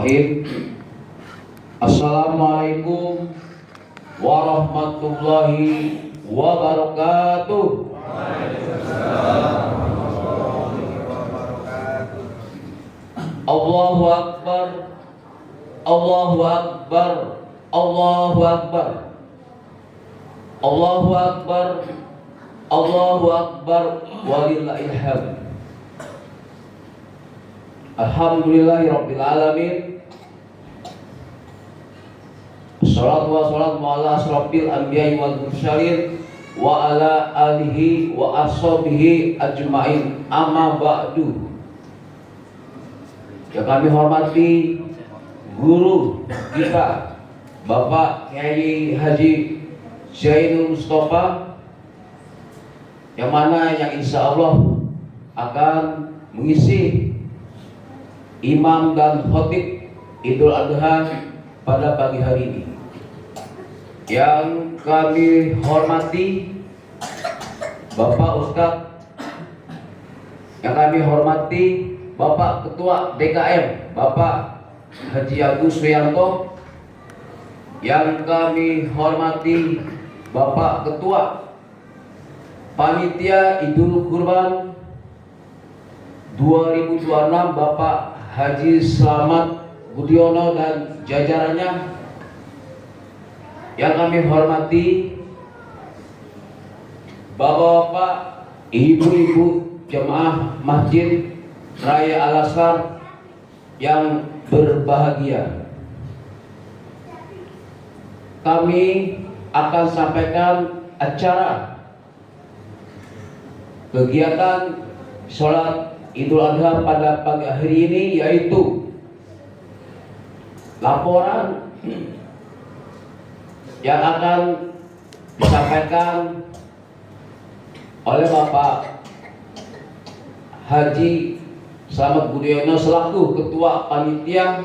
Bismillahirrahmanirrahim. Assalamualaikum warahmatullahi wabarakatuh. Allahu Akbar, Allahu Akbar, Allahu Akbar, Allahu Akbar, Allahu Akbar, walillahil hamd. Alhamdulillahirabbil alamin. Shalatu wassalamu ala asrofil anbiya'i wal mursalin wa ala alihi wa ashabihi ajmain. Amma ba'du. Yang kami hormati guru kita Bapak Kiai Haji Zainul Mustafa, yang mana yang insya Allah akan mengisi imam dan khotib Idul Adha pada pagi hari ini. Yang kami hormati Bapak Ustadz, yang kami hormati Bapak Ketua DKM Bapak Haji Agus Rianto, yang kami hormati Bapak Ketua Panitia Idul Kurban 2026 Bapak Haji Slamet Budiono dan jajarannya, yang kami hormati Bapak-bapak, ibu-ibu jemaah Masjid Raya Al-Azhar yang berbahagia. Kami akan sampaikan acara kegiatan sholat Idul Adha pada pagi hari ini, yaitu laporan yang akan disampaikan oleh Bapak Haji Slamet Budiono selaku Ketua Panitia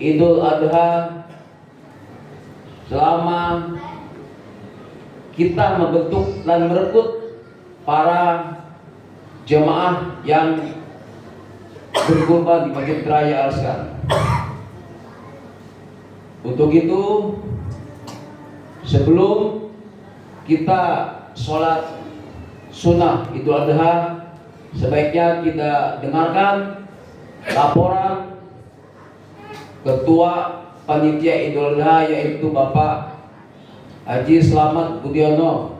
Idul Adha, selama kita membentuk dan merekrut para jemaah yang berkurban di Masjid Raya Al-Azhar. Untuk itu, sebelum kita sholat sunnah Idul Adha, sebaiknya kita dengarkan laporan Ketua Panitia Idul Adha, yaitu Bapak Haji Slamet Budiono.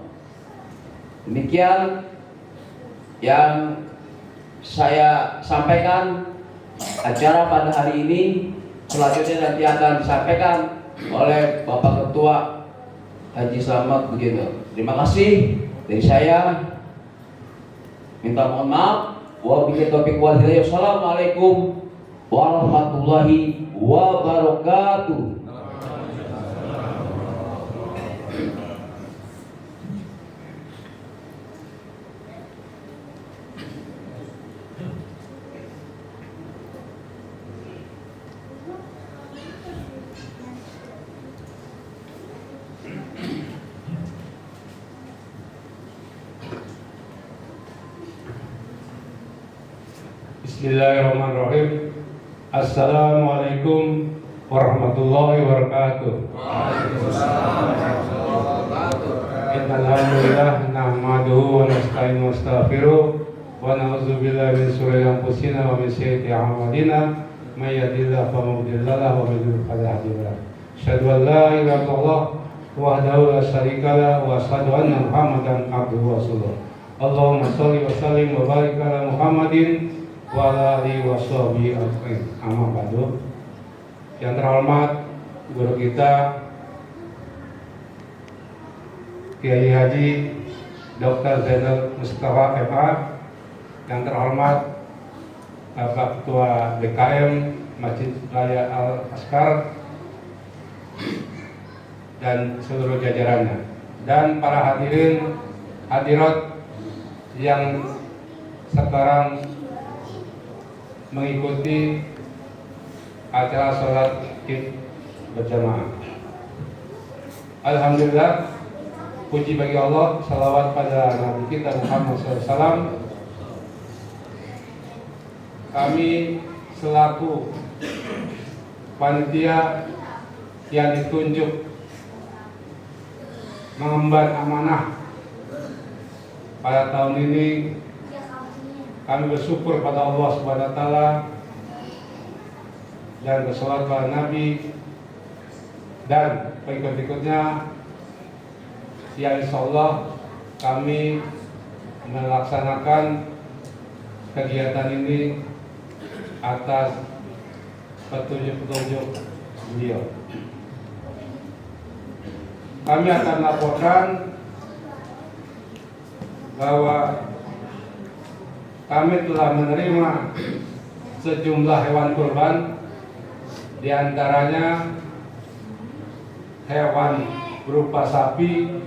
Demikian yang saya sampaikan acara pada hari ini. Selanjutnya nanti akan disampaikan oleh Bapak Ketua Haji Slamet Budiono. Terima kasih dari saya. Minta mohon maaf. Wabillahi taufiq wal hidayah. Wassalamualaikum warahmatullahi wabarakatuh. Bismillahirrahmanirrahim. Assalamualaikum warahmatullahi wabarakatuh. Innalhamdulillah nahmaduhu wa nasta'inuhu wa nastaghfiruh wa na'udzubillahi min shururi anfusina wa min sayyiati a'malina may yahdihillahu fala mudilla lahu wa may yudlil fala hadiya lahu. Asyhadu an la ilaha illallah wahdahu la syarika lahu wa asyhadu anna Muhammadan abduhu wa rasuluh. Allahumma shalli wa sallim wa barik ala Muhammadin wa ala alihi wa sahbihi ajmain. Amma ba'du. Yang terhormat guru kita Kiai Haji Dr. Zainul Mustafa MA, yang terhormat Bapak Ketua DKM Masjid Raya Al-Azhar dan seluruh jajarannya, dan para hadirin hadirat yang sekarang mengikuti acara sholat Id berjamaah. Alhamdulillah, puji bagi Allah, salawat pada Nabi kita Muhammad SAW. Kami selaku panitia yang ditunjuk mengemban amanah pada tahun ini. Kami bersyukur pada Allah Subhanahu wa taala dan bersolawat pada Nabi, dan berikut-ikutnya ya insyaallah kami melaksanakan kegiatan ini atas petunjuk-petunjuk beliau. Kami akan laporkan bahwa kami telah menerima sejumlah hewan kurban, di antaranya hewan berupa sapi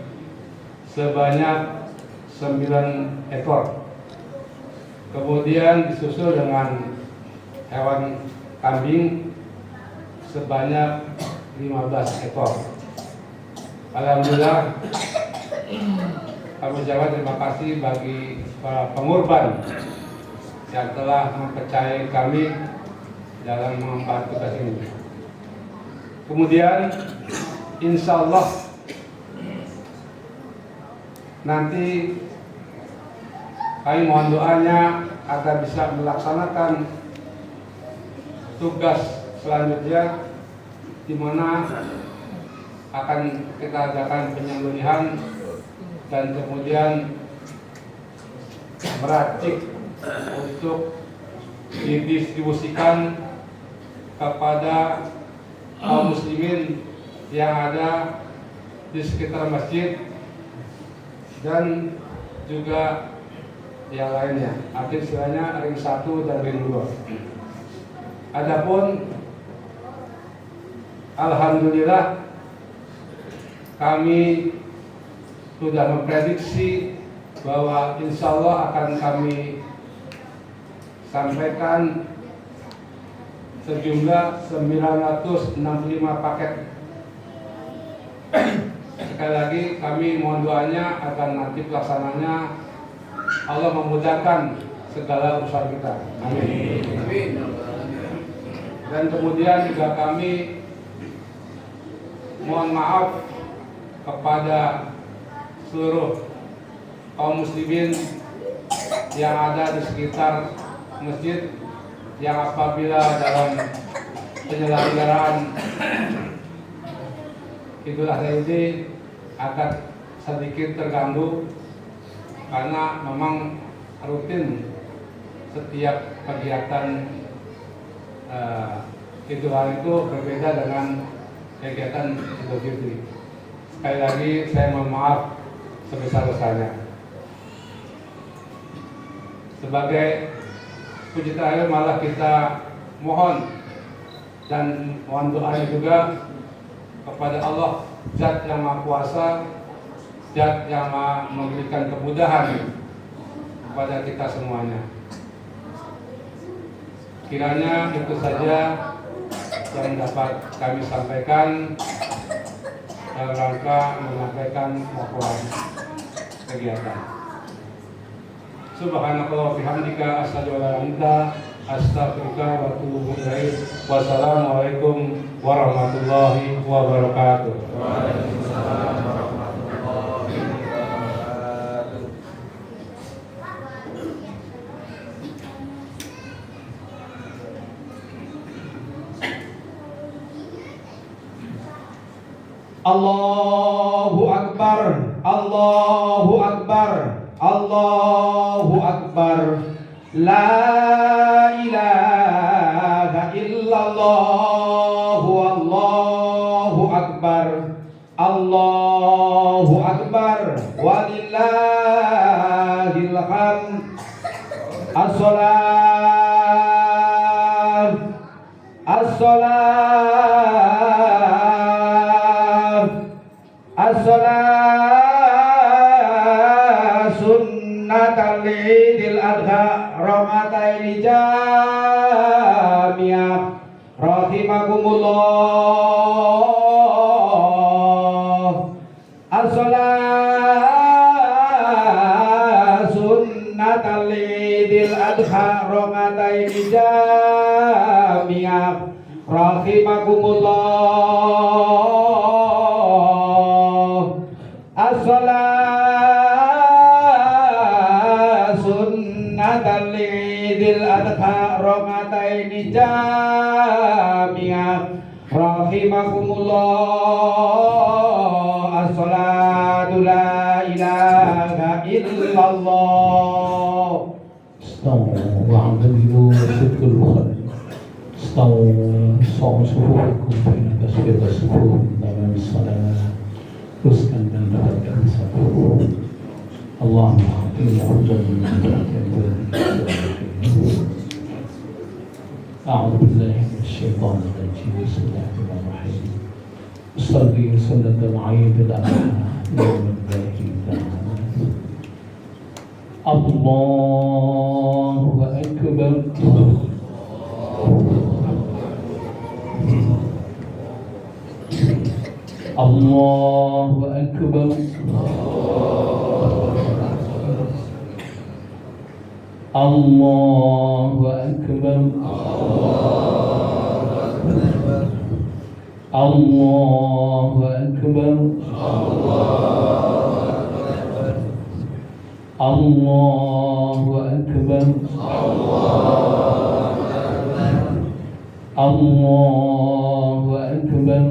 sebanyak 9 ekor. Kemudian disusul dengan hewan kambing sebanyak 15 ekor. Alhamdulillah, kami ucapkan terima kasih bagi para pengorban yang telah mempercayai kami dalam mengemban tugas ini. Kemudian insya Allah nanti kami mohon doanya agar bisa melaksanakan tugas selanjutnya, di mana akan kita adakan penyembelihan dan kemudian meracik untuk didistribusikan kepada kaum muslimin yang ada di sekitar masjid dan juga yang lainnya. Artinya istilahnya ring 1 dan ring 2. Adapun alhamdulillah kami sudah memprediksi bahwa insya Allah akan kami sampaikan sejumlah 965 paket. Sekali lagi kami mohon doanya agar nanti pelaksananya Allah memudahkan segala urusan kita. Amin. Dan kemudian juga kami mohon maaf kepada seluruh kaum muslimin yang ada di sekitar masjid yang apabila dalam penyelenggaraan Idul Adha ini akan sedikit terganggu karena memang rutin setiap kegiatan Idul Adha itu berbeda dengan kegiatan Idul Fitri. Sekali lagi saya mohon maaf sebesar-besarnya. Sebagai puji terakhir malah kita mohon dan mohon doanya juga kepada Allah, Zat yang Maha Kuasa, Zat yang Maha memberikan kemudahan kepada kita semuanya. Kiranya itu saja yang dapat kami sampaikan dalam rangka menyampaikan laporan kegiatan. Subhanakallah bihamdika asyhadu an la ilaha illa anta astaghfiruka wa atubu ilaik. Wassalamualaikum warahmatullahi wabarakatuh. Waalaikumsalam warahmatullahi wabarakatuh. Allahu Akbar, Allahu Akbar, Allahu Akbar. La ilaha illallah, Allahu Akbar, Allahu Akbar, walillahil hamd. As-salat, as-salat, as-salat sunnatan lidil adha rahmataini jami'ah rahimakumullah. As-salat sunnatan lidil adha rahmataini jami'ah rahimakumullah. As-salat sunnatan lidil adha rongataini jami'ah rahimakumullah. As-salatu la ilaha illallah. استووا واعتدلوا وشدوا الخلق استووا صعوا صفوفكم فإن تسبق الصفوف تمام الصلاة رزقا من ربك الصفوف اللهم اعطنا أفضل من أعوذ بالله من الشيطان الرجيم بسم الله الرحمن الرحيم صلي سنة العيد الأضحى يوم الباقي الله أكبر الله أكبر الله أكبر الله أكبر الله أكبر الله أكبر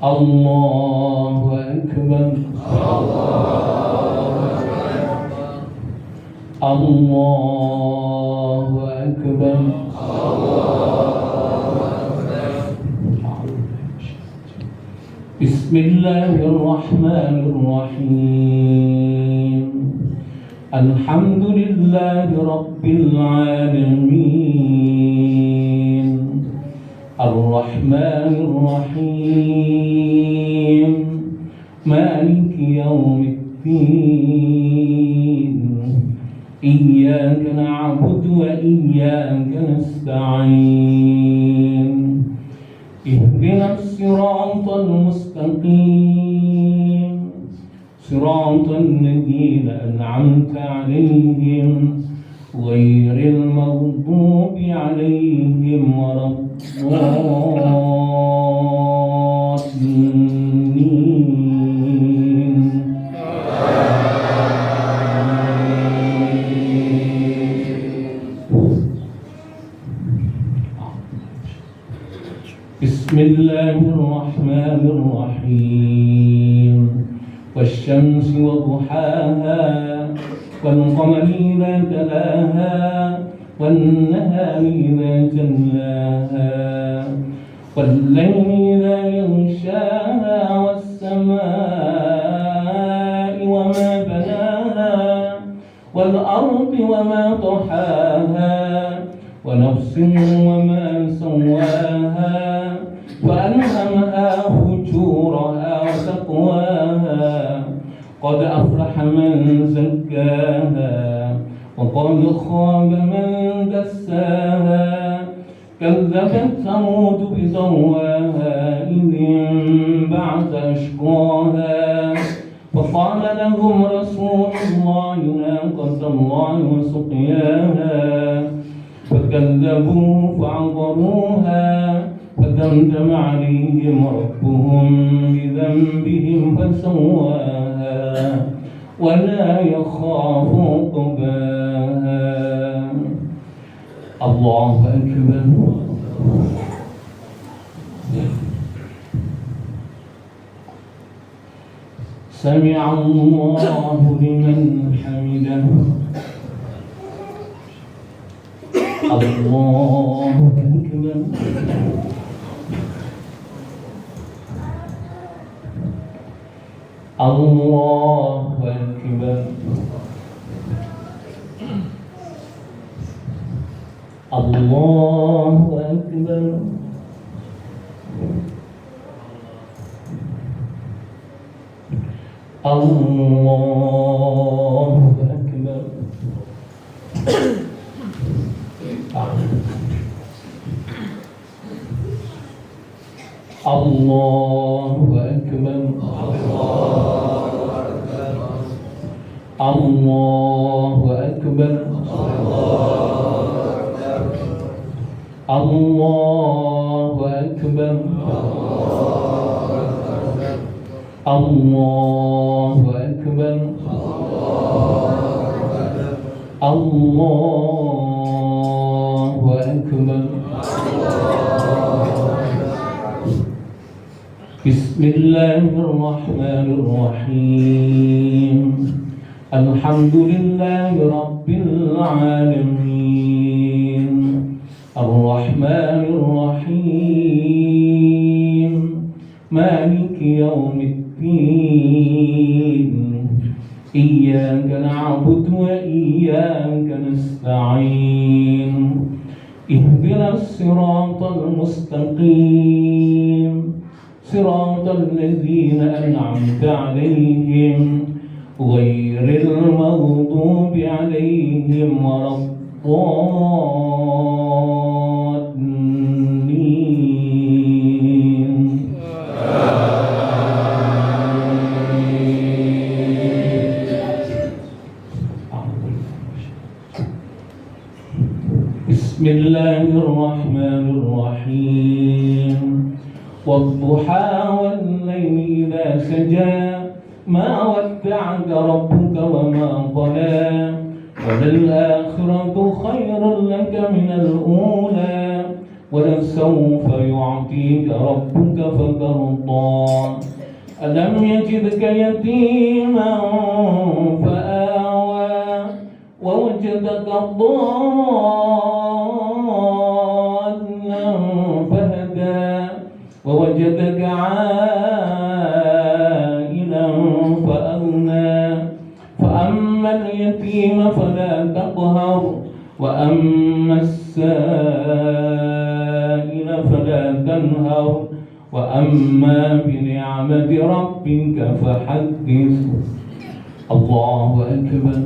الله أكبر الله أكبر بسم الله الرحمن الرحيم الحمد لله رب العالمين الرحمن الرحيم مالك يوم الدين إياك نعبد وإياك نستعين اهدنا الصراط المستقيم صراط الذين أنعمت عليهم غير المغضوب عليهم ولا الضالين. بسم الله الرحمن الرحيم والشمس وضحاها والقمر إذا تلاها والنهار إذا جلاها والليل إذا يغشاها والسماء وما بناها والأرض وما طحاها ونفس وما سواها فألهمها فجورها وتقواها قد أفلح من زكاها وقد خاب من دساها كذبت ثمود بطغواها إذ انبعث أشقاها فقال لهم رسول الله ناقة الله وسقياها فكذبوه فعقروها فدمدم عليهم ربهم بذنبهم فسواها ولا يخاف عقباها. الله أكبر. سمع الله لمن حمده. الله أكبر. الله أكبر. الله أكبر. الله أكبر. الله أكبر. الله أكبر. الله أكبر الله أكبر الله أكبر بسم الله الرحمن الرحيم الحمد لله رب العالمين الرحمن الرحيم مالك يوم الدين إياك نعبد وإياك نستعين اهدنا الصراط المستقيم صراط الذين أنعمت عليهم غير المغضوب عليهم ولا الضالين بسم الله الرحمن الرحيم والضحى والليل إذا سجى ما ودعك ربك وما قلى وللآخرة خير لك من الأولى ولسوف يعطيك ربك فترضى ألم يجدك يتيما فآوى ووجدك ضالا فهدى ووجدك عائلا فأغنى فأما اليتيم فلا تقهر وأما السائل فلا تنهر وأما بنعمة ربك فحدث الله أكبر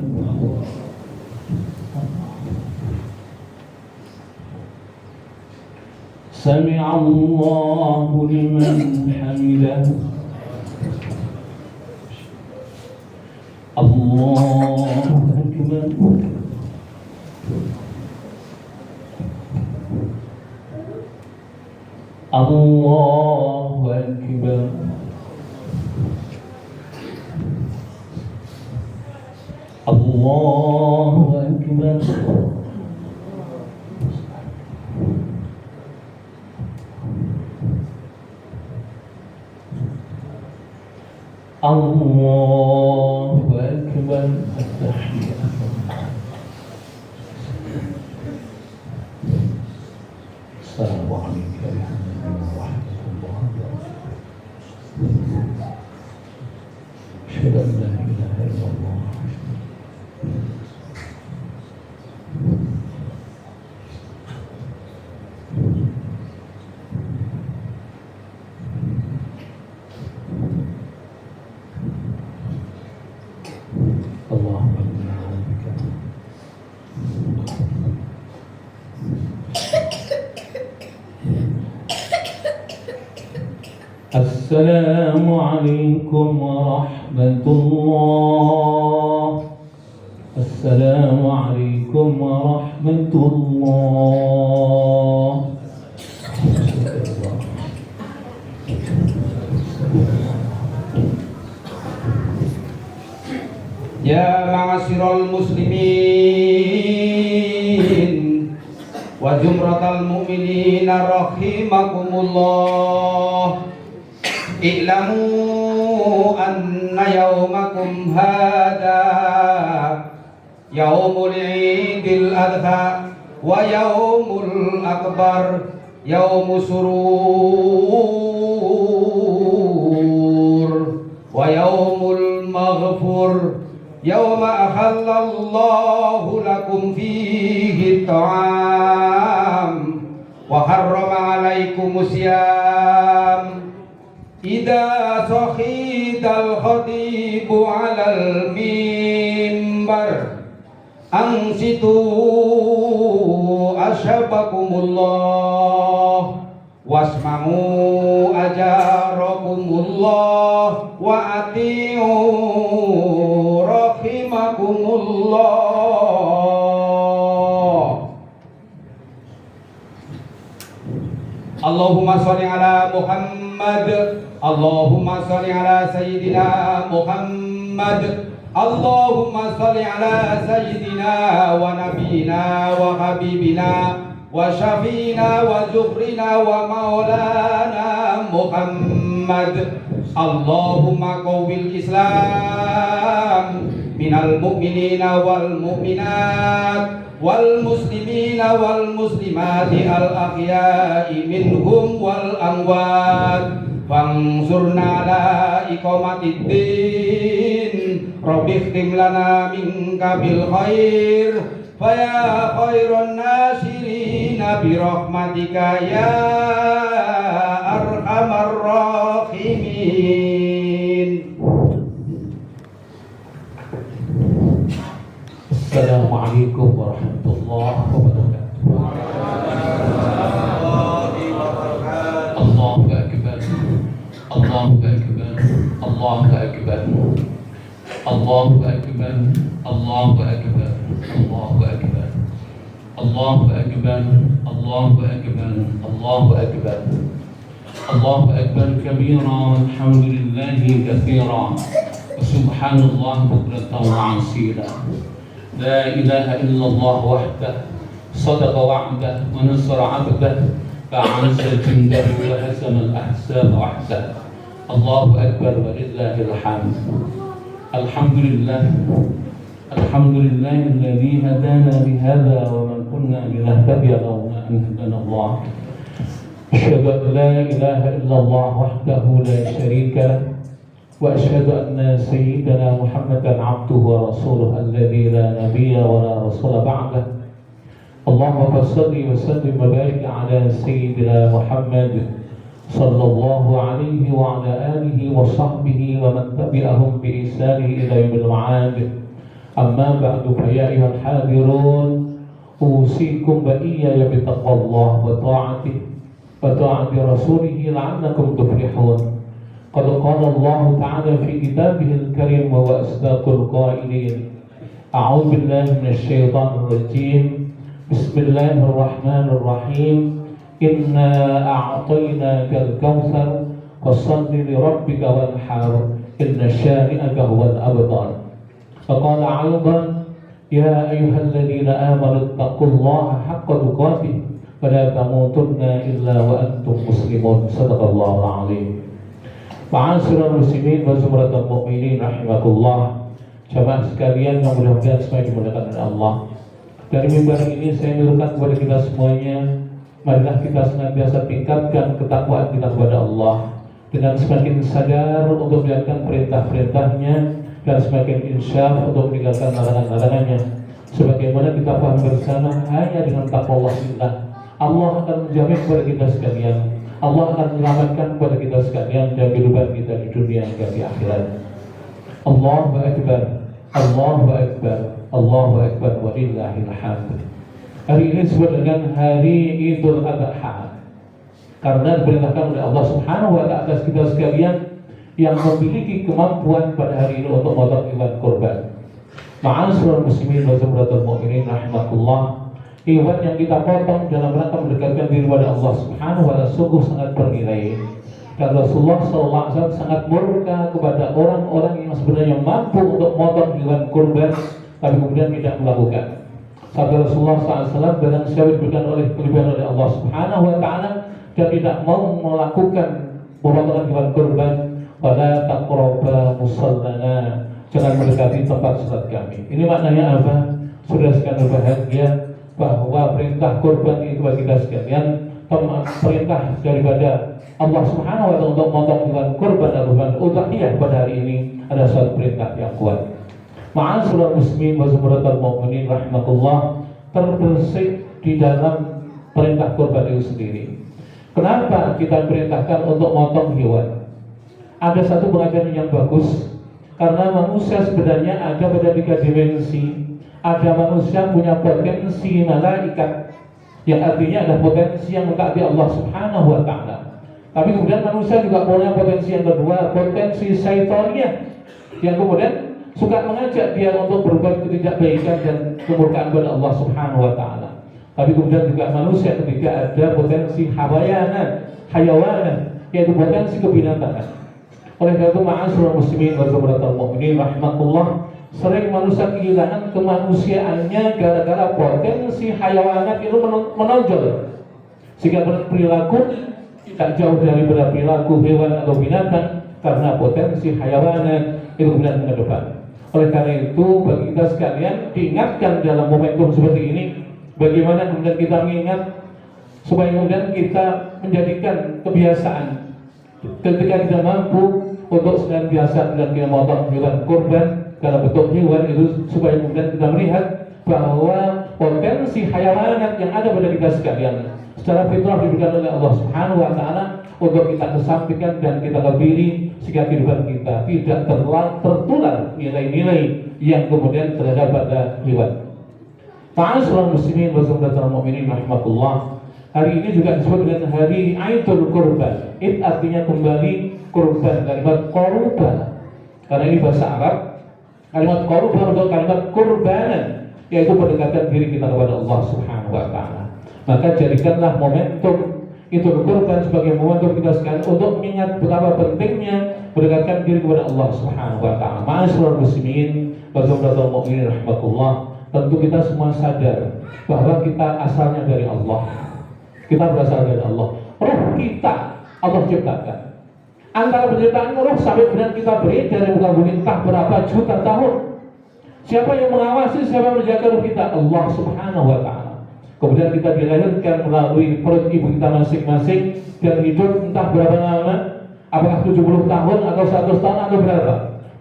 سمع الله لمن حمده الله أكبر الله أكبر الله أكبر الله أكبر التحية السلام عليكم ورحمة الله وبركاته أشهد أن لا إله إلا الله اللهم إنا نعوذ بك السلام عليكم ورحمة الله السلام عليكم ورحمة الله Ya ma'asyiral muslimin wa jumratal mu'minin rahimakumullah i'lamu anna yawmakum hadha yawmul idil adha wa yawmul akbar yawmus surur wa yawmul maghfur يوم أحل الله لكم فيه الطعام وحرم عليكم الصيام إذا صحيت الخطيب على المنبر أنصتوا أشهبكم الله wasma'u ajarakumullah wa ati'u rahimakumullah. Allahumma sholli ala Muhammad. Allahumma sholli ala Sayyidina Muhammad. Allahumma sholli ala Sayyidina wa Nabiyina wa Habibina wa Syafiina wa Zuhrina wa Maulana Muhammad. Allahumma qawwil Islam minal mu'minina wal mu'minat wal muslimina wal muslimati al ahya'i minhum wal amwat. Fansurna ala iqamatid din. Rabbi khtim lana minka bil khair. Faya khairun nasirina bi rahmatika ya arhamar rahimin. Assalamualaikum warahmatullahi wabarakatuh. Allahu akbar. Allahu akbar. Allahu akbar. Allahu akbar. Allahu akbar. Allahu akbar. Allahu akbar. Allahu akbar. Allahu akbar. Allahu akbar kabira, alhamdulillahi katsira, subhanallah bukratan wa asila. La ilaha illallah wahdah, sadaqa wa'dah, wa nasara 'abdah, fa'azza jundahu wa hazama al-ahzaba wahdah. Allahu akbar wa lillahil hamd. Alhamdulillah. Alhamdulillah alladhi hadana lihadha wa ma kunna linahtadiya lawla an hadana Allah. Asyhadu an la ilaha illallah wahdahu la syarika lahu wa asyhadu anna sayyidana Muhammadan 'abduhu wa rasuluhu alladzi la nabiyya wa la rasula ba'dahu. Allahumma shalli wa sallim wa barik 'ala sayyidina Muhammad sallallahu alaihi wa ala alihi wa sahbihi wa man tabi'ahum bi ihsani ila yaumil ma'ad. Amma ba'du, fa ya ayyuhal hadirun, usikum wa iyaya bi taqwallah wa ta'atihi wa ta'ati rasulih la'allakum tuflihun. Qad qala Allah ta'ala fi kitabihil karim wa huwa asdaqul qailin. A'udzu billahi minasy syaithanir rajim. Bismillahirrahmanirrahim. Inna a'tainakal kautsar fashalli li rabbika wanhar. Inna syani'aka huwal abtar. Faqala 'aidan ya ayyuhalladzina amanu taqullaha haqqa tuqatih wa la tamutunna illa wa antum muslimun. Shadaqallahul 'azim. Ma'asyiral muslimin wa zumratal mu'minin rahimakumullah. Jamaah sekalian yang mudah-mudahan semuanya dimuliakan oleh Allah. Dari mimbar ini saya menyerukan kepada kita semuanya, marilah kita senantiasa tingkatkan ketakwaan kita kepada Allah dengan semakin sadar untuk menjalankan perintah-perintahnya dan semakin insyaf untuk meninggalkan larangan-larangannya. Sebagaimana kita paham bersama, hanya dengan takwa Allah akan menjamin kepada kita sekalian, Allah akan menyelamatkan kepada kita sekalian dan kehidupan kita di dunia dan di akhirat. Allahu akbar, Allahu akbar, Allahu akbar, walillahil hamd. Hari ini disebut dengan hari Idul Adha karena diperintahkan oleh Allah Subhanahu wa ta'ala atas kita sekalian yang memiliki kemampuan pada hari ini untuk memotong hewan kurban. Ma'asyiral muslimin wa zumratul mu'minin rahimakumullah. Hewan yang kita potong dalam rangka mendekatkan diri kepada Allah Subhanahu wa ta'ala sungguh sangat bernilai. Dan Rasulullah SAW sangat murka kepada orang-orang yang sebenarnya mampu untuk memotong hewan kurban tapi kemudian tidak melakukan. Sabda Rasulullah SAW, barang siapa diberikan oleh kelebihan oleh Allah Subhanahu wa ta'ala dan tidak mau melakukan pemotongan hewan kurban, pada taqraba musallana, jangan mendekati tempat salat kami. Ini maknanya apa? Sudah sekalian berbahagia bahwa perintah kurban itu bagi kita sekalian, perintah daripada Allah Subhanahu wa ta'ala untuk memotong hewan kurban dan kurban udhiyah pada hari ini ada suatu perintah yang kuat. Ma'asyiral muslimin wa zumratul mu'minin rahimakumullah, terbersih di dalam perintah kurban itu sendiri. Kenapa kita perintahkan untuk memotong hewan? Ada satu pengajaran yang bagus, karena manusia sebenarnya ada pada 3 dimensi. Ada manusia punya potensi malaikat, yang artinya ada potensi yang mentaati Allah Subhanahu wa ta'ala. Tapi kemudian manusia juga punya potensi yang kedua, potensi syaitaniyah, yang kemudian suka mengajak dia untuk berbuat ketidakbaikan dan kemurkaan kepada Allah Subhanahu wa ta'ala. Tapi kemudian juga manusia ketika ada potensi hayawanan, yaitu potensi kebinatangan. Oleh karena itu ma'asyiral muslimin wa zumratal mu'minin rahimakumullah, sering manusia kehilangan kemanusiaannya gara-gara potensi hayawanat itu menonjol, sehingga perilaku tidak jauh daripada perilaku hewan atau binatang karena potensi hayawanat itu kemudian mengedepan. Oleh karena itu bagi kita sekalian diingatkan dalam momentum seperti ini, bagaimana kemudian kita mengingat supaya kemudian kita menjadikan kebiasaan ketika kita mampu untuk senantiasa dan kita memotong hewan kurban karena bentuk hewan itu, supaya kemudian kita melihat bahwa potensi hayawanat yang ada pada kita sekalian secara fitrah diberikan oleh Allah Subhanahu wa taala untuk kita kesampingkan dan kita kebiri, sehingga kehidupan kita tidak tertular nilai-nilai yang kemudian terhadap pada hewan. Ma'asyiral muslimin wa zumratal mu'minin rahimakumullah, hari ini juga disebut dengan hari Aidul Kurban. Id artinya kembali, kurban kalimat korban, karena ini bahasa Arab. Kalimat korban untuk kalimat kurbanan, yaitu pendekatan diri kita kepada Allah Subhanahu wa taala. Maka jadikanlah momentum Idul Kurban sebagai momentum kita sekalian untuk mengingat betapa pentingnya mendekatkan diri kepada Allah Subhanahu wa taala. Ma'asyiral muslimin wa zumratal mu'minin rahimakumullah, tentu kita semua sadar bahwa kita asalnya dari Allah. Kita berasal dari Allah. Roh kita Allah ciptakan. Antara penciptaan roh sampai dengan kita beredar di muka bumi entah berapa juta tahun. Siapa yang mengawasi, siapa yang menjaga roh kita? Allah Subhanahu wa taala. Kemudian kita dilahirkan melalui perut ibu kita masing-masing dan hidup entah berapa lama, apakah 70 tahun atau 100 tahun atau berapa.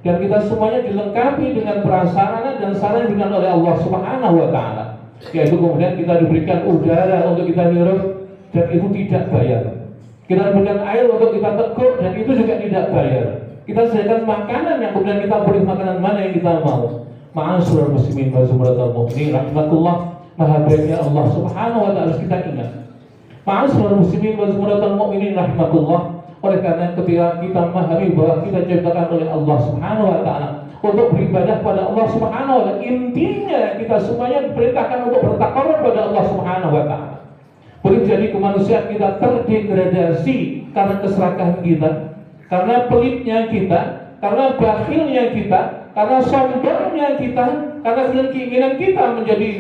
Dan kita semuanya dilengkapi dengan prasarana dan sarana yang diberikan oleh Allah Subhanahu wa taala. Yaitu kemudian kita diberikan udara untuk kita hirup dan itu tidak bayar. Kita diberikan air untuk kita teguk dan itu juga tidak bayar. Kita sediakan makanan yang kemudian kita pilih makanan mana yang kita mau. Ma'asyiral muslimin wa zumratal mu'minin rahimakumullah, maha baiknya Allah Subhanahu wa taala harus kita ingat. Ma'asyiral muslimin wa zumratal mu'minin rahimakumullah, oleh karena ketika kita memahami bahwa kita diciptakan oleh Allah Subhanahu wa taala untuk beribadah pada Allah Subhanahu wa taala, intinya kita semuanya diperintahkan untuk bertakarrub pada Allah Subhanahu wa taala. Boleh jadi kemanusiaan kita terdegradasi karena keserakahan kita, karena pelitnya kita, karena bakhilnya kita, karena sombongnya kita, karena dengan keinginan kita menjadi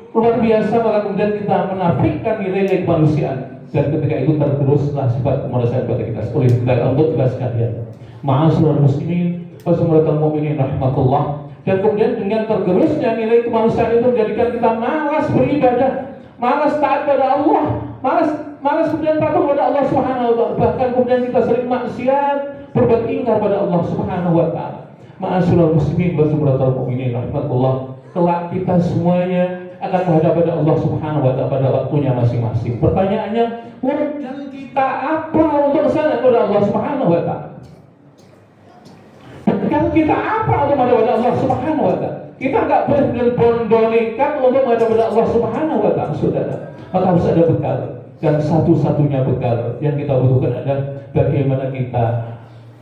luar biasa, maka kemudian kita menafikan nilai-nilai kemanusiaan, dan ketika itu tergeruslah sifat kemanusiaan pada kita. Oleh karena untuk kita sekalian, ma'asyiral muslimin wa zumratal mu'minin rahimakumullah, dan kemudian dengan tergerusnya nilai kemanusiaan itu menjadikan kita malas beribadah, malas taat pada Allah, malas kemudian patuh pada Allah Subhanahu wa taala, bahkan kemudian kita sering maksiat, berbuat ingkar pada Allah Subhanahu wa taala. Ma'asyiral muslimin wa zumratal mu'minin rahimakumullah, kelak kita semuanya akan menghadap pada Allah Subhanahu wa taala pada waktunya masing-masing. Pertanyaannya, modal kita apa untuk sana kepada Allah Subhanahu wa taala? Modal kita apa untuk menghadap pada Allah Subhanahu wa taala? Kita enggak boleh berbondolikan untuk menghadap pada Allah Subhanahu wa taala, saudara. Maka harus ada bekal, dan satu-satunya bekal yang kita butuhkan adalah bagaimana kita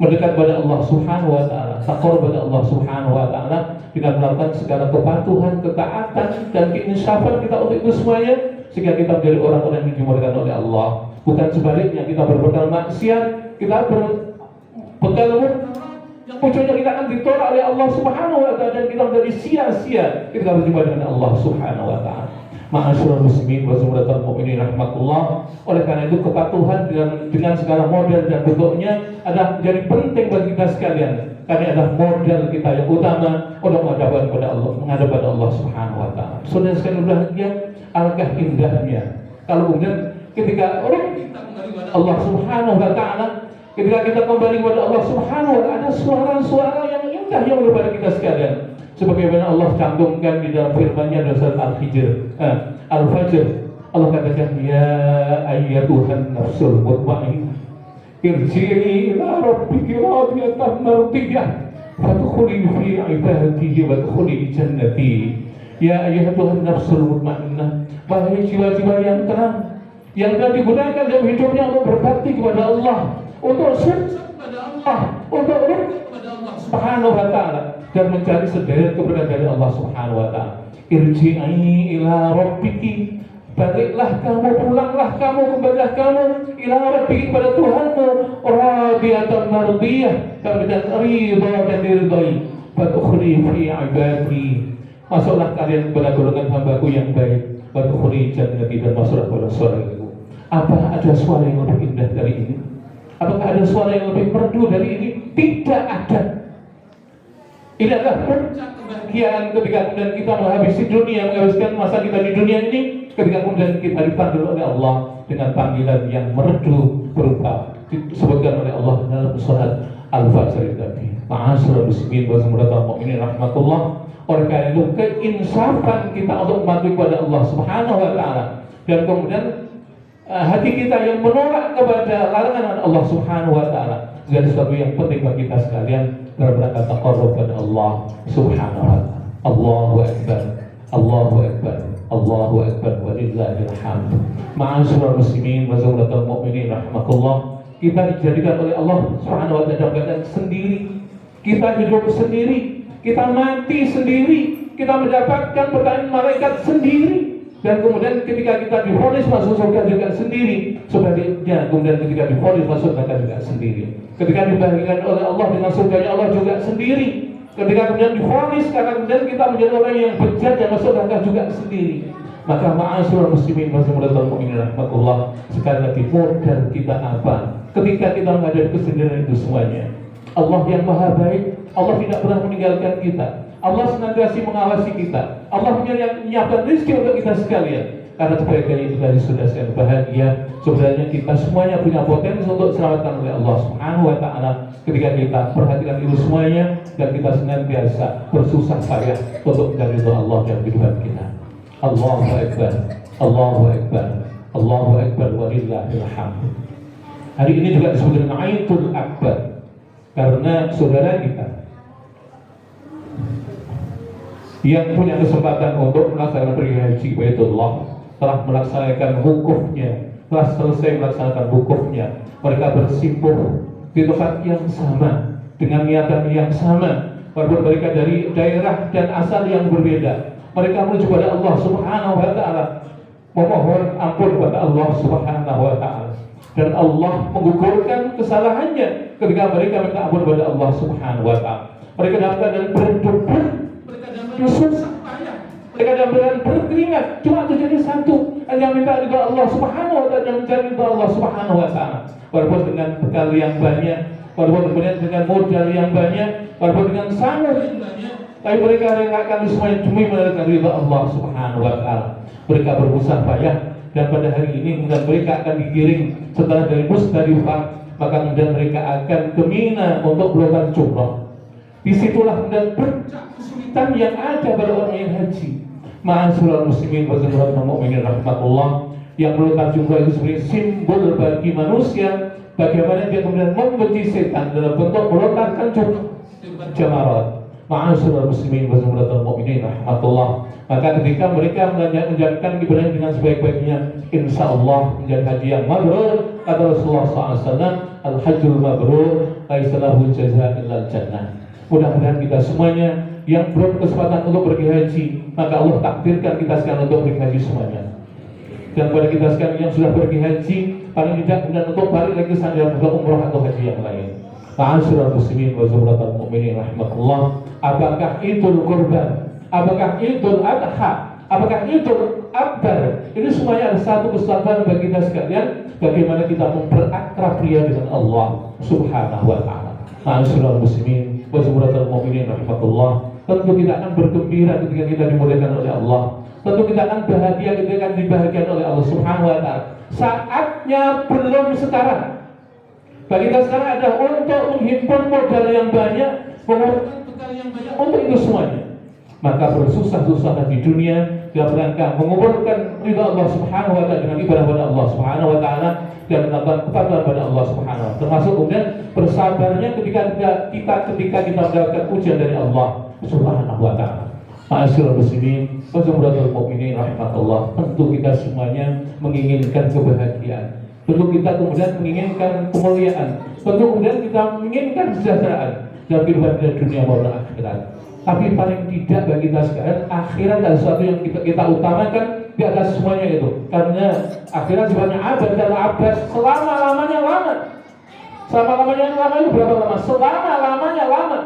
mendekat pada Allah Subhanahu wa taala, takwa pada Allah Subhanahu wa taala dengan melakukan segala kepatuhan, ketaatan dan keinsafan kita untuk itu semuanya, sehingga kita menjadi orang-orang yang dimuliakan oleh Allah. Bukan sebaliknya, kita berbekal maksiat, kita berbekal yang ujungnya kita akan ditolak oleh Allah Subhanahu wa taala dan kita menjadi sia-sia kita berjumpa dengan Allah Subhanahu wa taala. Ma'asyiral muslimin wa zumratal mu'minin rahimakumullah, oleh karena itu kepatuhan dengan segala model dan bentuknya adalah menjadi penting bagi kita sekalian, karena adalah model kita yang utama untuk menghadap pada Allah Subhanahu wa taala. Saudara sekalian berbahagia, alangkah indahnya kalau kemudian ketika orang kita kembali kepada Allah Subhanahu wa taala, ketika kita kembali kepada Allah Subhanahu wa taala, ada suara-suara yang indah yang berbeda kita sekalian. Sebagaimana Allah cantumkan di dalam firman-Nya dalam surat Al-Fajr, Allah katakan, ya ayyatuhan nafsul mutmainnah irji'i ila rabbiki radiyatan mardiyah fadkhuli fi ibadati wadkhuli jannati. Ya ayyatuhan nafsul mutmainnah, wahai jiwa-jiwa yang tenang, yang telah digunakan dalam hidupnya untuk berbakti kepada Allah, untuk sujud kepada Allah, untuk rukuk kepada Allah Subhanahu wa taala, dan mencari sederet kebenaran dari Allah Subhanahu wa taala. Irji'i ila rabbiki, Baliklah kamu, pulanglah kamu, kembalilah kamu ila rabbik, kepada Tuhanmu, radiyatan mardiyah, kemudian ridha dan diridhai. Fadkhuli fi ibadi, masuklah kalian kepada golongan hambaku yang baik. Fadkhuli jannati, dan masuklah kepada surgaku. Apa ada suara yang lebih indah dari ini? Apakah ada suara yang lebih merdu dari ini? Tidak ada. Ini adalah puncak kebahagiaan ketika kemudian kita menghabisi dunia, menghabiskan masa kita di dunia ini, ketika kemudian kita dipanggil oleh Allah dengan panggilan yang merdu berupa disebutkan oleh Allah dalam surat Al-Fajr tadi. Ma'asyiral muslimin wa jumlatul mu'minin rahmatullah. Oleh karena itu keinsafan kita untuk mematuhi kepada Allah Subhanahu wa taala, dan kemudian hati kita yang menolak kepada larangan Allah Subhanahu wa taala menjadi sesuatu yang penting bagi kita sekalian dalam rangka taqarrub kepada Allah Subhanahu wa taala. Allahu akbar. Allahu akbar. Allahu akbar walillahil hamd. Ma'asyiral muslimin wa jumlatul mu'minin rahmatullah. Kita dijadikan oleh Allah Subhanahu wa taala dalam keadaan sendiri. Kita hidup sendiri, kita mati sendiri, kita mendapatkan pertanyaan malaikat sendiri, dan kemudian ketika kita divonis masuk surga juga sendiri. Sebaliknya kemudian ketika divonis masuk neraka juga sendiri. Ketika dibagikan oleh Allah dengan surganya Allah juga sendiri. Ketika kemudian divonis karena kemudian kita menjadi orang yang bejat dan masuk neraka juga sendiri. Maka ma'asyiral muslimin wa jumlatul mu'minin rahmatullah, sekali lagi modal kita apa ketika kita menghadapi kesendirian itu semuanya? Allah yang maha baik, Allah tidak pernah meninggalkan kita, Allah senantiasa mengawasi kita, Allah menyiapkan rezeki untuk kita sekalian. Karena kebaikan itu tadi sudah sangat bahagia. Sebenarnya kita semuanya punya potensi untuk diselamatkan oleh Allah Subhanahu wa taala ketika kita perhatikan itu semuanya, dan kita senantiasa bersusah payah untuk mencari ridha Allah dalam kehidupan kita. Allahu akbar, Allahu akbar, Allahu akbar walillahil hamd. Hari ini juga disebut dengan Aidul Akbar, karena saudara kita yang punya kesempatan untuk melaksanakan pergi haji ke Baitullah telah melaksanakan wukufnya, telah selesai melaksanakan wukufnya. Mereka bersimpuh di tempat yang sama, dengan niatan yang sama, walaupun mereka dari daerah dan asal yang berbeda. Mereka menuju kepada Allah Subhanahu wa taala, memohon ampun kepada Allah Subhanahu wa taala, dan Allah menggugurkan kesalahannya ketika mereka minta ampun kepada Allah Subhanahu wa taala. Mereka dalam keadaan berdebar, mereka dalam keadaan susah payah, mereka dalam keadaan berkeringat, cuma tujuannya satu, hanya minta ridha Allah Subhanahu wa taala dan mencari ridha Allah Subhanahu wa taala. Walaupun dengan bekal yang banyak, walaupun kemudian dengan modal yang banyak, walaupun dengan sangat yang banyak, tapi mereka relakan semuanya demi mendapatkan ridha Allah Subhanahu wa taala. Mereka berusaha payah, dan pada hari ini kemudian mereka akan digiring setelah dari Musdalifah, maka kemudian mereka akan ke Mina untuk melakukan umrah. Disitulah kemudian puncak kesulitan yang ada pada orang yang haji. Ma'asyiral muslimin wa jumlatul mu'minin rahmatullah, yang melakukan umrah itu sebagai simbol bagi manusia bagaimana dia kemudian membenci setan dalam bentuk melontarkan jamarat. Ma'asyiral muslimin wa jumlatul mu'minin rahmatullah, maka ketika mereka menjalankan ibadah dengan sebaik-baiknya, insya Allah menjadi haji yang mabrur. Kata Rasulullah SAW, al-hajjul mabrur laisa lahu jazaa'un illal jannah. Mudah-mudahan kita semuanya yang belum kesempatan untuk pergi haji, maka Allah takdirkan kita sekarang untuk pergi haji semuanya. Dan pada kita sekarang yang sudah pergi haji, paling tidak kemudian untuk balik lagi sana untuk umrah atau haji yang lain. Ma'asyiral muslimin wa jumlatul mu'minin rahmatullah, apakah Idul Kurban, apakah Idul Adha, apakah Idul Akbar, ini semuanya ada satu kesempatan bagi kita sekalian, bagaimana kita memperakrab dia dengan Allah Subhanahu wa taala. Ma'asyiral muslimin wa jumlatul mu'minin rahmatullah, tentu kita akan bergembira ketika kita dimuliakan oleh Allah. Tentu kita akan bahagia ketika dibahagiakan oleh Allah Subhanahu wa taala. Saatnya belum sekarang. Bagi kita sekarang ada untuk menghimpun modal yang banyak, mengumpulkan bekal yang banyak untuk itu semuanya. Maka bersusah-susah di dunia dalam rangka mengumpulkan ridha Allah Subhanahu wa taala dengan ibadah kepada Allah Subhanahu wa taala dan melakukan kepatuhan pada Allah Subhanahu wa taala. Termasuk kemudian bersabarnya ketika kita mendapatkan ujian dari Allah Subhanahu wa taala. Ma'asyiral muslimin wa jumlatul mu'minin rahmatullah, tentu kita semuanya menginginkan kebahagiaan. Tentu kita kemudian menginginkan kemuliaan. Tentu kemudian kita menginginkan kesejahteraan dalam kehidupan dunia maupun akhirat. Tapi paling tidak bagi kita sekarang, akhirat adalah sesuatu yang kita utamakan di atas semuanya itu. Karena akhirnya sifatnya abad dan abad, selama-lamanya lama. Selama-lamanya lama itu berapa lama? Selama-lamanya lama.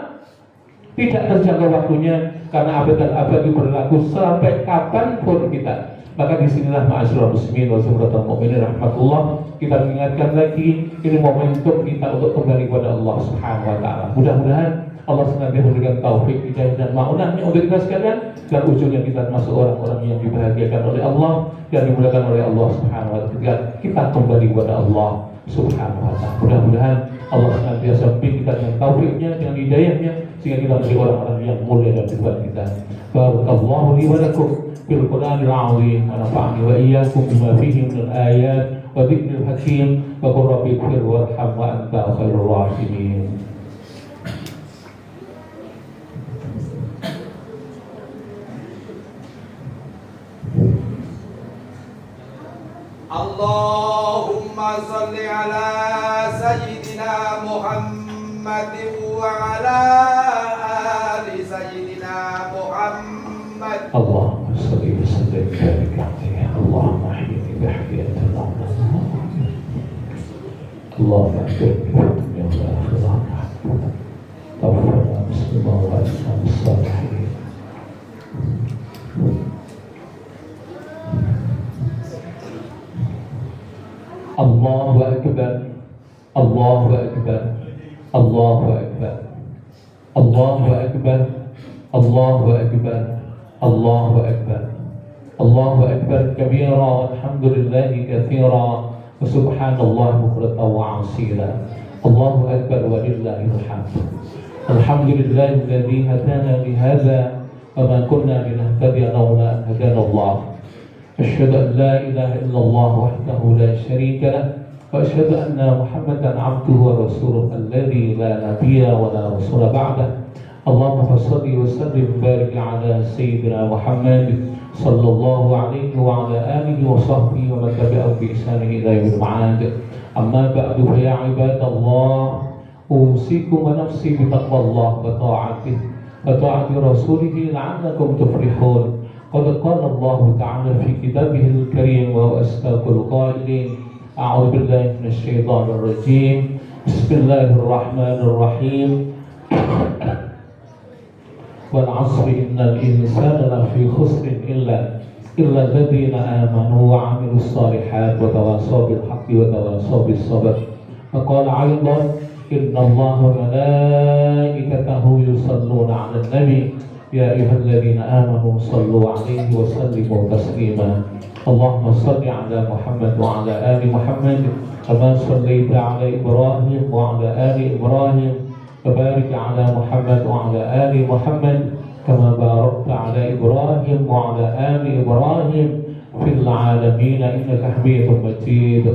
Tidak terjangkau waktunya, karena abad dan abad itu berlaku sampai kapanpun kita. Maka disinilah ma'asyiral muslimin wa zumratul mu'minin rahmatullah, kita mengingatkan lagi ini momentum kita untuk kembali kepada Allah Subhanahu wa taala. Mudah-mudahan Allah senantiasa memberikan taufik, hidayah dan ma'unahnya untuk kita sekalian, dan ujungnya kita termasuk orang-orang yang dibahagiakan oleh Allah, yang dimuliakan oleh Allah Subhanahu wa taala. Kita kembali kepada Allah Subhanahu wa taala. Mudah-mudahan Allah senantiasa beri kita dengan taufiknya, dengan hidayahnya, sehingga kita menjadi orang-orang yang mulia dan depan kita. Barakallahu li wa lakum fil Qur'anil 'azim wa nafa'ani wa iyyakum bima fihi minal ayat wa dzikril hakim wa qur rabbi ighfir warham wa anta khairur rahimin. Allahumma salli ala sayyidina Muhammadin wa ala ali sayyidina Muhammad. Allahumma salli wa sallim wa barik alaihi. Allahumma ahyini bi hayyatil Allah. Allahumma aghfirli wa tubni wa akhirah. Tawaffana musliman wa alna bis-salihin. Allahu akbar. Allahu akbar. Allahu akbar. Allahu akbar. Allahu akbar. Allahu akbar. Allahu akbar kabira walhamdulillahi katsira wa subhanallahi bukratan wa asila. Allahu akbar walillahil hamd. Alhamdulillahi alladzi hadana li hadza wa ma kunna linahtadiya lawla an hadana Allah. أشهد أن لا إله إلا الله وحده لا شريك له وأشهد أن محمدا عبده ورسوله الذي لا نبي ولا رسول بعده. اللهم صل وسلم وبارك على سيدنا محمد صلى الله عليه وعلى آله وصحبه ومن تبعهم بإحسان إلى يوم المعاد. أما بعد فيا عباد الله أوصيكم ونفسي بتقوى الله وطاعة رسوله لعلكم تفلحون. قد قال الله تعالى في كتابه الكريم وهو أصدق القائلين: أعوذ بالله من الشيطان الرجيم، بسم الله الرحمن الرحيم، والعصر إن الإنسان لفي خسر إلا الذين آمنوا وعملوا الصالحات وتواصوا بالحق وتواصوا بالصبر. وقال أيضا: إن الله وملائكته يصلون على النبي يا أيها الذين آمنوا صلوا عليه وسلموا تسليما. اللهم صل على محمد وعلى آل محمد كما صليت على إبراهيم وعلى آل إبراهيم، وبارك على محمد وعلى آل محمد كما باركت على إبراهيم وعلى آل إبراهيم في العالمين إنك حميد مجيد.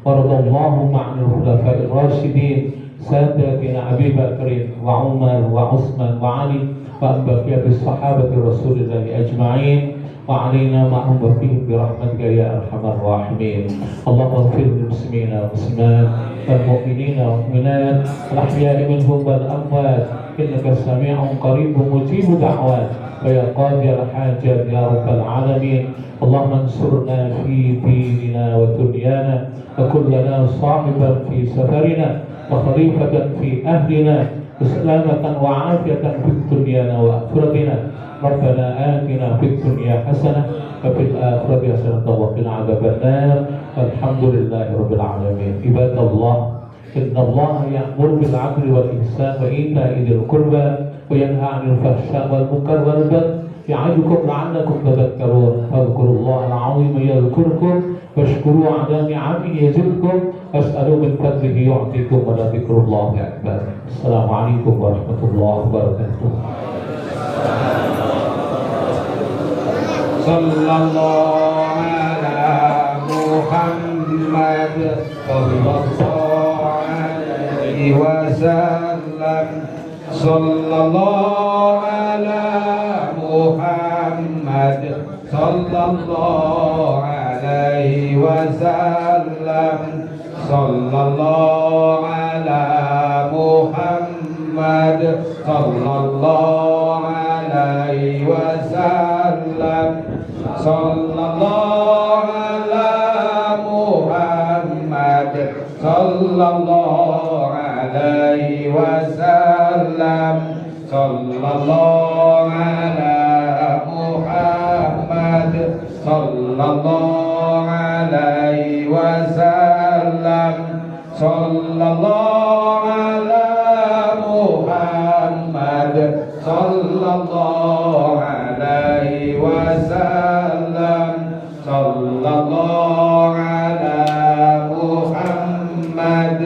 وارض اللهم عن الخلفاء الراشدين سادتنا أبي بكر وعمر وعثمان وعلي وأن بقية الصحابة رسول الله أجمعين وعلينا معهم وفيهم برحمتك يا أرحم الراحمين. اللهم اغفر للمسلمين والمسلمات والمؤمنين والمؤمنات الأحياء منهم والأموات إنك سميع قريب مجيب دعوات ويا قاضي الحاجات يا رب العالمين. اللهم انصرنا في ديننا ودنيانا وكن لنا صاحبا في سفرنا وخليفة في أهلنا سلامة وعافية في الدنيا وآخرتنا. ربنا آتنا في الدنيا حسنة وفي الآخرة حسنة وقنا عذاب النار. والحمد لله رب العالمين. عباد الله، إن الله يأمر بالعدل والإحسان وإيتاء ذي القربى وينهى عن الفحشاء والمنكر والبغي يعظكم لعلكم تذكرون. فاذكروا الله العظيم يذكركم واشكروا على نعمه يزدكم واسألوا من فضله يعطيكم ولذكر الله أكبر. السلام عليكم ورحمة الله وبركاته. صلى الله على محمد صلى الله عليه وسلم. صلى الله على محمد صلى الله عليه وسلم. صلى الله على محمد صلى الله عليه وسلم. صلى الله sallallahu alaihi wasallam. Sallallahu ala Muhammad, sallallahu alaihi wasallam. Sallallahu ala Muhammad, sallallahu alaihi wasallam. Sallallahu ala Muhammad.